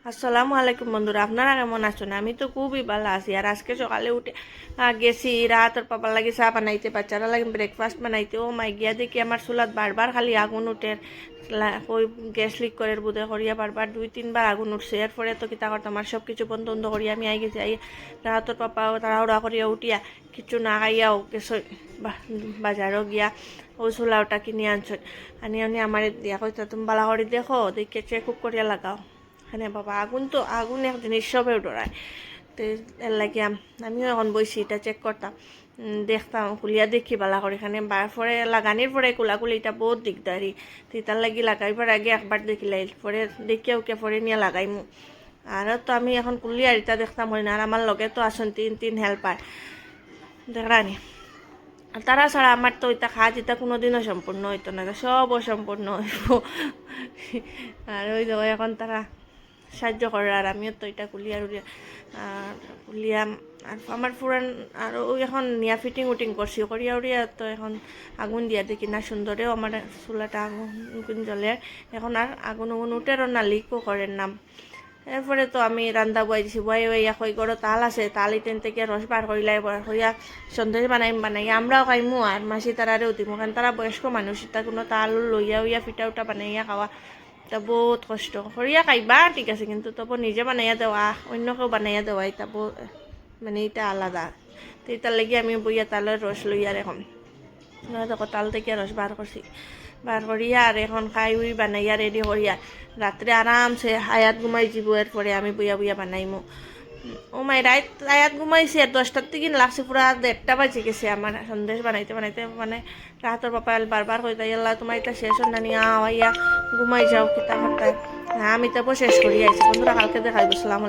আসসালামু আলাইকুম বন্ধুরা, আপনারা কেমন আছেন? আমি তো খুবই ভালো আছি। আর আজকে সকালে উঠে গেছি রাতের পাপার লাগে চা বানাইতে, বাচ্চারা লাগে ব্রেকফাস্ট বানাইতে। ও মাই গিয়া দেখি আমার চুলাত বারবার খালি আগুন উঠে, ওই গ্যাস লিক করে বুধে করিয়া বারবার 2-3 বার আগুন উঠছে। এরপরে তো কিতা করতাম, আমার সব কিছু বন্ধ বন্ধ করিয়া আমি আই গেছি। রাতের পাপাও তাড়াহুড়া করিয়া উঠিয়া কিছু না খাইয়াও গেছে বাজারও গিয়া ও চুলাওটা কিনে আনছে। আনি আমার দিয়া কইতা তুমি বালা করে দেখো, দেখে চেক করিয়া লাগাও। হ্যাঁ বাবা, আগুন এক জিনিস সবেও ডরায়। তো এর লাগে আমিও এখন বইছি, এটা চেক করতাম, দেখতাম, খুলিয়া দেখি বালা করে। এখানে পরে লাগানির পরে কুলাকুলি এটা বহুত দিকদারি। তো তার লাগি লাগাইবার আগে একবার দেখিলাই, পরে দেখিয়া উকে পরে নিয়ে লাগাইমু। আর তো আমি এখন কুলিয়া এটা দেখতাম হয় না। আর আমার লগে তো আসুন তিন হেল্পার, দেখরানি। আর তারা ছাড়া আমার তো ওইটা কাজ এটা কোনোদিনও সম্পূর্ণ হইতো না, সব অসম্পূর্ণ হইব। আর ওই দেখো এখন তারা সাহায্য করে, আর আমিও তো এটা কুলিয়া আর আমার পুরান আর ওই এখন নিয়া ফিটিং উটিং করছি করিয়া উড়িয়া। তো এখন আগুন দিয়া দেখি না সুন্দরেও আমার চুলাটা আগুন জ্বলে। এখন আর আগুন উঠেরও না, লিকও করেন না। এরপরে তো আমি রান্দা বয়াই দিছি, বয়াইয়া কই গড় তাল আছে, তাল ইটেন থেকে রস বার করিলাই হইয়া সন্দেশ বানাই আমরাও খাইমু আর মাসি তারারেও দিমু। কারণ তারা বয়স্ক মানুষ, তা কোনো তাল লইয়া উইয়া পিঠা উঠা বানাইয়া খাওয়া তা বহুত কষ্ট করিয়া খাইবা, ঠিক আছে, কিন্তু তবু নিজে বানাইয়া দেওয়া, অন্য কেউ বানাইয়া দেওয়া এটা মানে এটা আলাদা। তো এটার লাগি আমি বইয়া তালের রস লইয়ার এখন দেখো তাল থেকে রস বার করিয়া আর এখন খাই উই বানাইয়া রেডি করিয়া রাত্রে আরামসে হায়াত ঘুমাই যাব। এরপরে আমি বইয়া বানাইমু। ও মাই রাত আয়াত ঘুমাইছি, আর 10টার থেকে লাগছে পুরা 1:30টা বাজে গেছে আমার সন্দেশ বানাইতে মানে রাতের বাবা বারবার কই তাই আল্লাহ তোমার এটা শেষ না নিয়ে আইয়া ঘুমাই যাও কিতা করতে। আমি তো শেষ করি আইছি বন্ধুরা, কালকে দেখাই বসলাম।